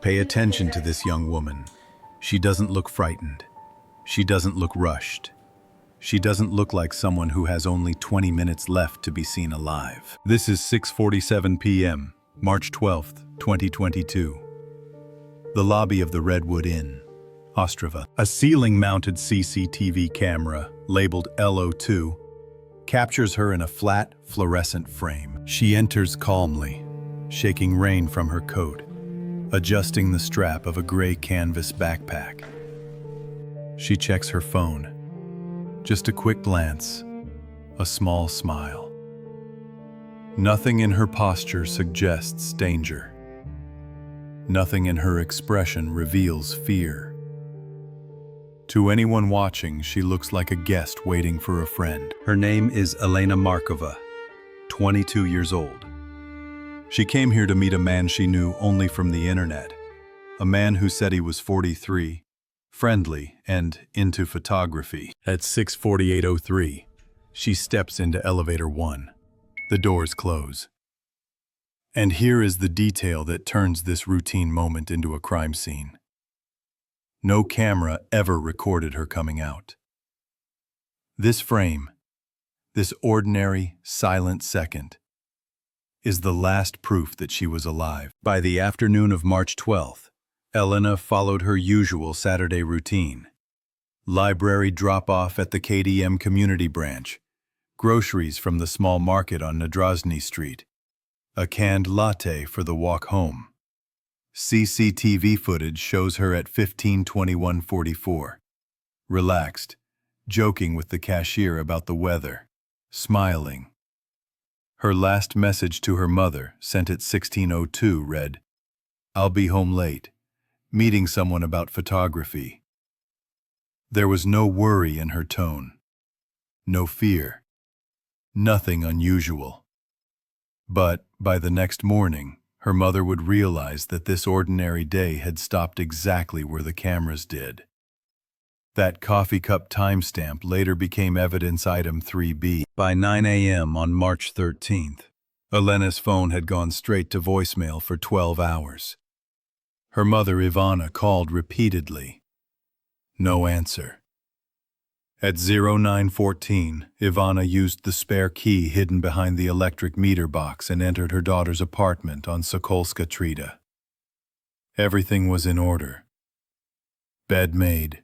Pay attention to this young woman. She doesn't look frightened. She doesn't look rushed. She doesn't look like someone who has only 20 minutes left to be seen alive. This is 6:47 p.m., March 12th, 2022. The lobby of the Redwood Inn, Ostrava. A ceiling-mounted CCTV camera, labeled LO2, captures her in a flat, fluorescent frame. She enters calmly, shaking rain from her coat, adjusting the strap of a gray canvas backpack. She checks her phone. Just a quick glance, a small smile. Nothing in her posture suggests danger. Nothing in her expression reveals fear. To anyone watching, she looks like a guest waiting for a friend. Her name is Elena Markova, 22 years old. She came here to meet a man she knew only from the internet, a man who said he was 43, friendly, and into photography. At 6:48:03, she steps into elevator 1. The doors close. And here is the detail that turns this routine moment into a crime scene. No camera ever recorded her coming out. This frame, this ordinary, silent second, is the last proof that she was alive. By the afternoon of March 12th, Elena followed her usual Saturday routine. Library drop-off at the KDM community branch, groceries from the small market on Nadrazhny Street, a canned latte for the walk home. CCTV footage shows her at 15:21:44, relaxed, joking with the cashier about the weather, smiling. Her last message to her mother, sent at 16:02, read, "I'll be home late, meeting someone about photography." There was no worry in her tone, no fear, nothing unusual. But by the next morning, her mother would realize that this ordinary day had stopped exactly where the cameras did. That coffee cup timestamp later became evidence item 3B. By 9 a.m. on March 13th, Elena's phone had gone straight to voicemail for 12 hours. Her mother, Ivana, called repeatedly. No answer. At 09:14, Ivana used the spare key hidden behind the electric meter box and entered her daughter's apartment on Sokolska Trida. Everything was in order. Bed made.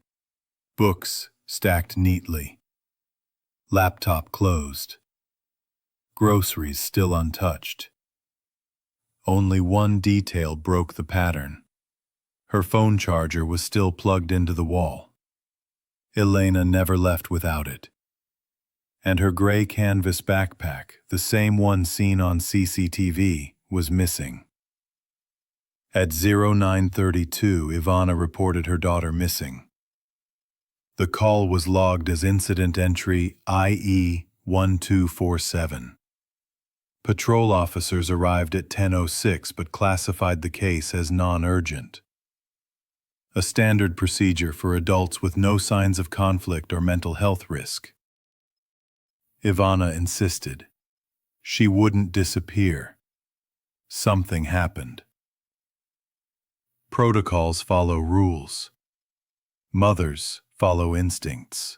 Books stacked neatly. Laptop closed. Groceries still untouched. Only one detail broke the pattern. Her phone charger was still plugged into the wall. Elena never left without it. And her gray canvas backpack, the same one seen on CCTV, was missing. At 09:32, Ivana reported her daughter missing. The call was logged as incident entry IE-1247. Patrol officers arrived at 10:06 but classified the case as non-urgent. A standard procedure for adults with no signs of conflict or mental health risk. Ivana insisted. She wouldn't disappear. Something happened. Protocols follow rules. Mothers follow instincts.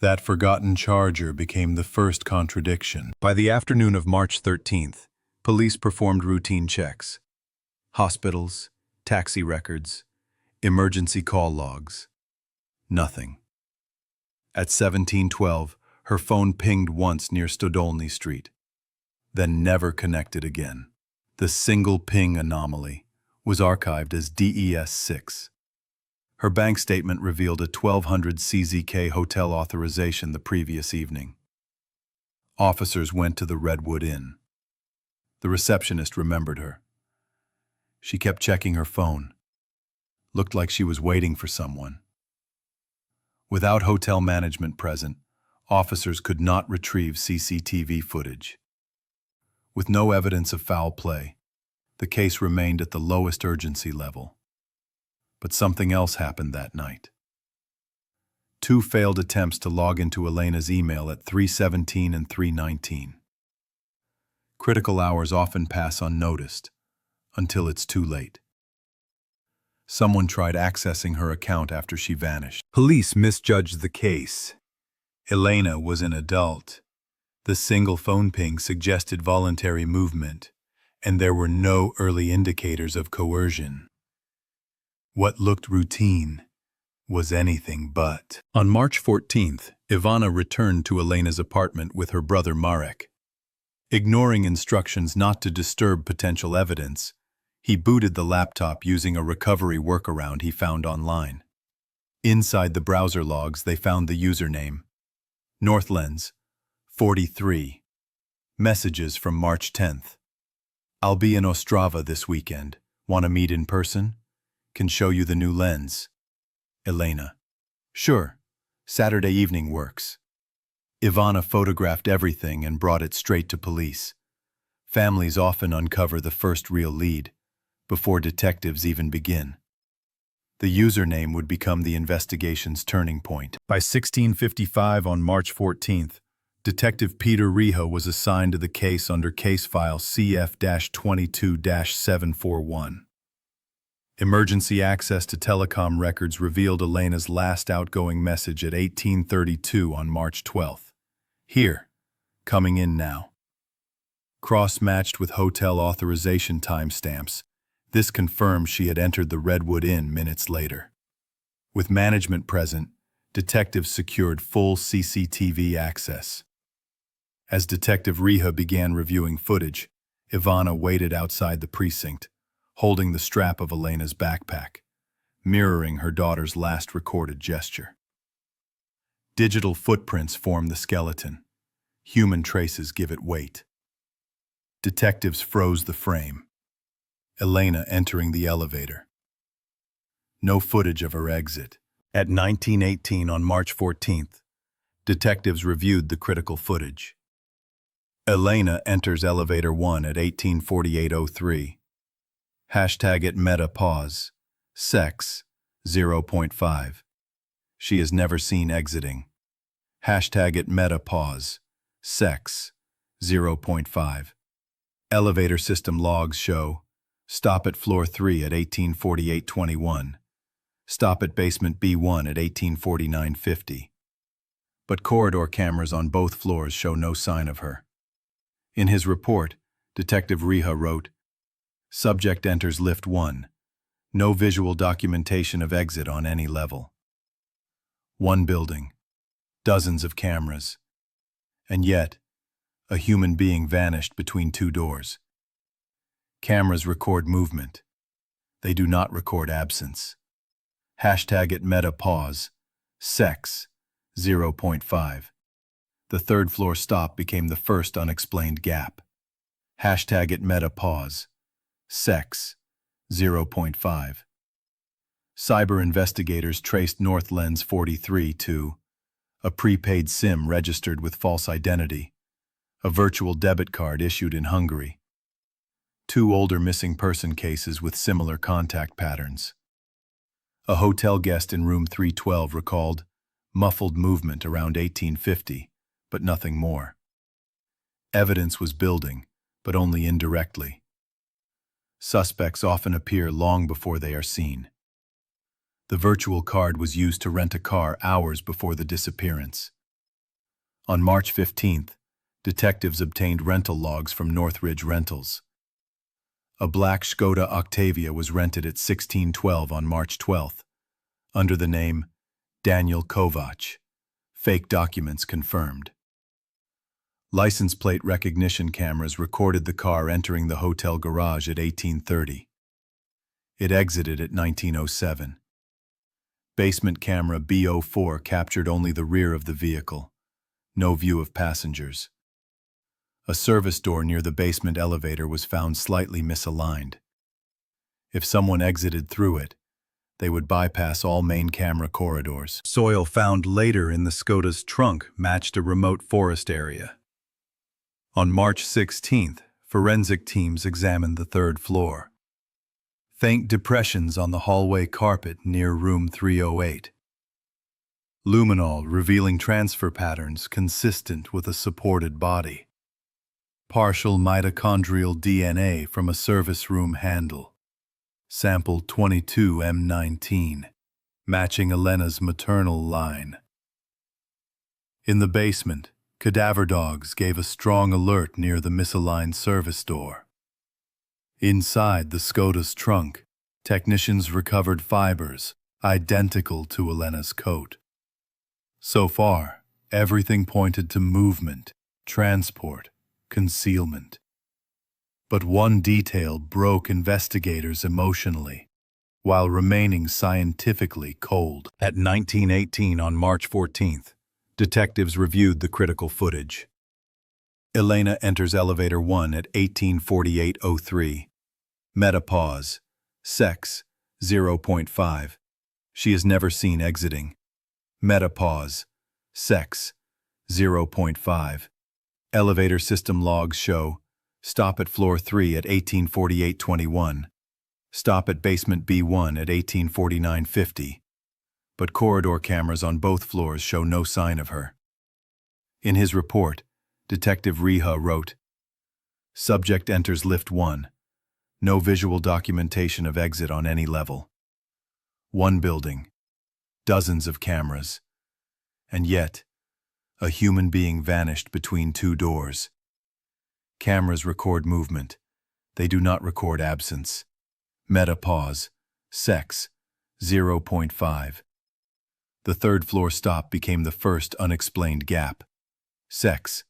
That forgotten charger became the first contradiction. By the afternoon of March 13th, police performed routine checks. Hospitals, taxi records, emergency call logs. Nothing. At 17:12, her phone pinged once near Stodolny Street, then never connected again. The single ping anomaly was archived as DES-6. Her bank statement revealed a 1,200 CZK hotel authorization the previous evening. Officers went to the Redwood Inn. The receptionist remembered her. She kept checking her phone. Looked like she was waiting for someone. Without hotel management present, officers could not retrieve CCTV footage. With no evidence of foul play, the case remained at the lowest urgency level. But something else happened that night. 2 failed attempts to log into Elena's email at 3:17 and 3:19. Critical hours often pass unnoticed, until it's too late. Someone tried accessing her account after she vanished. Police misjudged the case. Elena was an adult. The single phone ping suggested voluntary movement, and there were no early indicators of coercion. What looked routine was anything but. On March 14th, Ivana returned to Elena's apartment with her brother Marek. Ignoring instructions not to disturb potential evidence, he booted the laptop using a recovery workaround he found online. Inside the browser logs, they found the username, Northlands, 43. Messages from March 10th. I'll be in Ostrava this weekend. Want to meet in person? Can show you the new lens. Elena. Sure. Saturday evening works. Ivana photographed everything and brought it straight to police. Families often uncover the first real lead, before detectives even begin. The username would become the investigation's turning point. By 16:55 on March 14th, Detective Peter Riho was assigned to the case under case file CF-22-741. Emergency access to telecom records revealed Elena's last outgoing message at 18:32 on March 12th. Here, coming in now. Cross-matched with hotel authorization timestamps, this confirmed she had entered the Redwood Inn minutes later. With management present, detectives secured full CCTV access. As Detective Riha began reviewing footage, Ivana waited outside the precinct, holding the strap of Elena's backpack, mirroring her daughter's last recorded gesture. Digital footprints form the skeleton. Human traces give it weight. Detectives froze the frame. Elena entering the elevator. No footage of her exit. At 19:18 on March 14th, detectives reviewed the critical footage. Elena enters elevator 1 at 18:48:03. Hashtag at meta pause. Sex, 0.5. She is never seen exiting. Hashtag at meta pause. Sex, 0.5. Elevator system logs show stop at floor 3 at 18:48:21. Stop at basement B1 at 18:49:50. But corridor cameras on both floors show no sign of her. In his report, Detective Riha wrote, Subject enters lift 1. No visual documentation of exit on any level. One building. Dozens of cameras. And yet, a human being vanished between two doors. Cameras record movement. They do not record absence. Hashtag at meta pause. Sex, 0.5. The third floor stop became the first unexplained gap. Hashtag at meta pause. Sex, 0.5. Cyber investigators traced Northlands 43 to a prepaid SIM registered with false identity, a virtual debit card issued in Hungary, 2 older missing person cases with similar contact patterns. A hotel guest in room 312 recalled muffled movement around 1850, but nothing more. Evidence was building, but only indirectly. Suspects often appear long before they are seen. The virtual card was used to rent a car hours before the disappearance. On March 15th, detectives obtained rental logs from Northridge Rentals. A black Skoda Octavia was rented at 1612 on March 12th, under the name Daniel Kovac. Fake documents confirmed. License plate recognition cameras recorded the car entering the hotel garage at 18:30. It exited at 19:07. Basement camera B04 captured only the rear of the vehicle, no view of passengers. A service door near the basement elevator was found slightly misaligned. If someone exited through it, they would bypass all main camera corridors. Soil found later in the Skoda's trunk matched a remote forest area. On March 16th, forensic teams examined the third floor. Faint depressions on the hallway carpet near room 308. Luminol revealing transfer patterns consistent with a supported body. Partial mitochondrial DNA from a service room handle. Sample 22M19, matching Elena's maternal line. In the basement, cadaver dogs gave a strong alert near the misaligned service door. Inside the Skoda's trunk, technicians recovered fibers identical to Elena's coat. So far, everything pointed to movement, transport, concealment. But one detail broke investigators emotionally, while remaining scientifically cold. At 1918 on March 14th, detectives reviewed the critical footage. Elena enters elevator 1 at 18:48:03. Metapause. Sex, 0.5. She is never seen exiting. Metapause. Sex, 0.5. Elevator system logs show: stop at floor 3 at 18:48:21. Stop at basement B1 at 18:49:50. But corridor cameras on both floors show no sign of her. In his report, Detective Reha wrote, "Subject enters lift 1. No visual documentation of exit on any level. One building, dozens of cameras, and yet, a human being vanished between two doors. Cameras record movement. They do not record absence. Metapause. Sex, 0.5. The third floor stop became the first unexplained gap. Sex,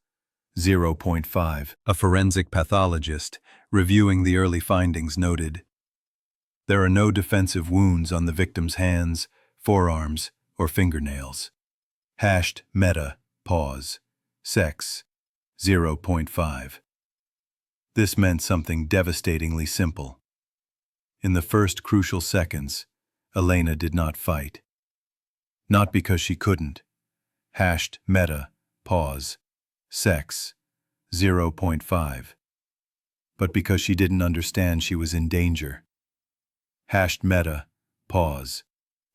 0.5. A forensic pathologist, reviewing the early findings, noted, "There are no defensive wounds on the victim's hands, forearms, or fingernails." Hashed meta, pause, sex, 0.5. This meant something devastatingly simple. In the first crucial seconds, Elena did not fight. Not because she couldn't. Hashed meta, pause, sex, 0.5. But because she didn't understand she was in danger. Hashed meta, pause,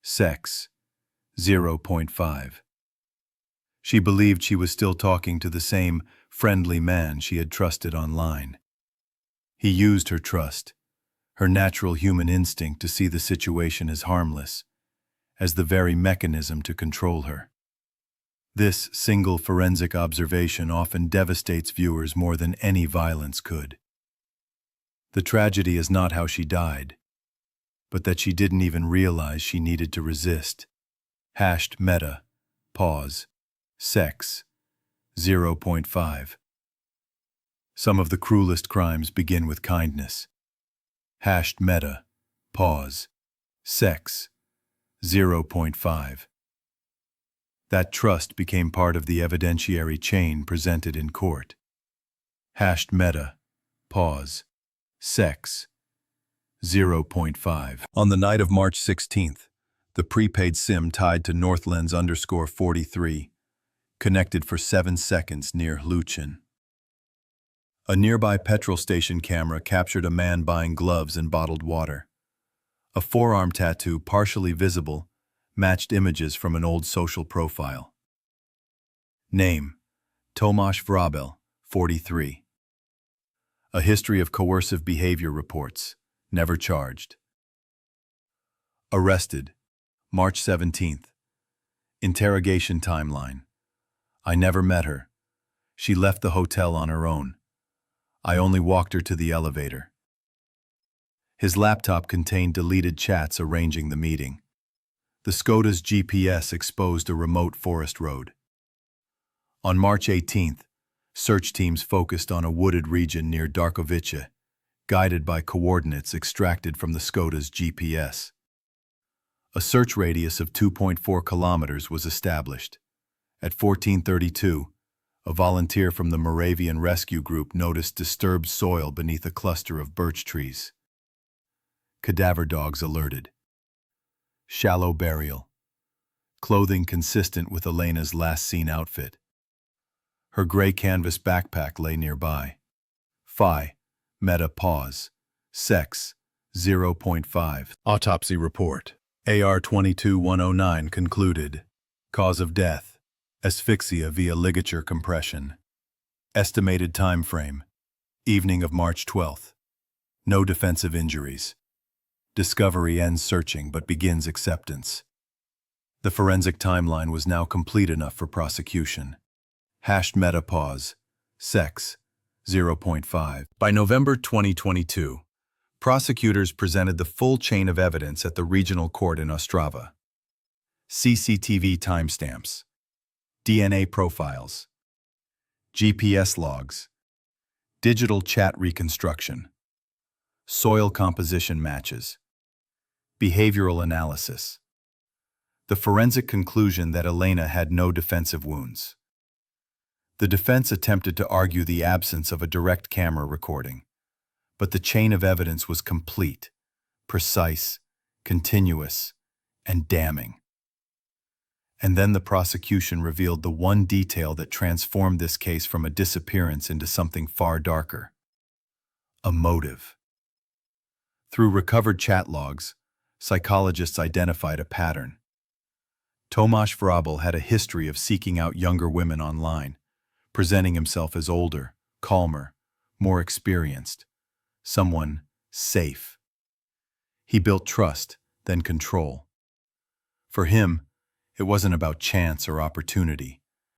sex, 0.5. She believed she was still talking to the same friendly man she had trusted online. He used her trust, her natural human instinct to see the situation as harmless, as the very mechanism to control her. This single forensic observation often devastates viewers more than any violence could. The tragedy is not how she died, but that she didn't even realize she needed to resist. Hashed meta, pause, sex, 0.5. Some of the cruelest crimes begin with kindness. Hashed meta, pause, sex, 0.5. That trust became part of the evidentiary chain presented in court. Hashed meta, pause, sex, 0.5. On the night of March 16th, the prepaid SIM tied to Northlands_43 connected for 7 seconds near Luchin. A nearby petrol station camera captured a man buying gloves and bottled water. A forearm tattoo, partially visible, matched images from an old social profile. Name: Tomasz Vrabel, 43. A history of coercive behavior reports, never charged. Arrested, March 17th. Interrogation timeline: I never met her. She left the hotel on her own. I only walked her to the elevator. His laptop contained deleted chats arranging the meeting. The Skoda's GPS exposed a remote forest road. On March 18th, search teams focused on a wooded region near Darkovice, guided by coordinates extracted from the Skoda's GPS. A search radius of 2.4 kilometers was established. At 14:32, a volunteer from the Moravian Rescue Group noticed disturbed soil beneath a cluster of birch trees. Cadaver dogs alerted. Shallow burial. Clothing consistent with Elena's last seen outfit. Her gray canvas backpack lay nearby. Phi, meta pause. Sex, 0.5. Autopsy report. AR-22-109 concluded. Cause of death: asphyxia via ligature compression. Estimated time frame: evening of March 12th. No defensive injuries. Discovery ends searching but begins acceptance. The forensic timeline was now complete enough for prosecution. Hashed meta pause. Sex. 0.5. By November 2022, prosecutors presented the full chain of evidence at the regional court in Ostrava. CCTV timestamps, DNA profiles, GPS logs, digital chat reconstruction, soil composition matches, behavioral analysis. The forensic conclusion that Elena had no defensive wounds. The defense attempted to argue the absence of a direct camera recording, but the chain of evidence was complete, precise, continuous, and damning. And then the prosecution revealed the one detail that transformed this case from a disappearance into something far darker. A motive. Through recovered chat logs, psychologists identified a pattern. Tomasz Vrabel had a history of seeking out younger women online, presenting himself as older, calmer, more experienced, someone safe. He built trust, then control. For him, it wasn't about chance or opportunity.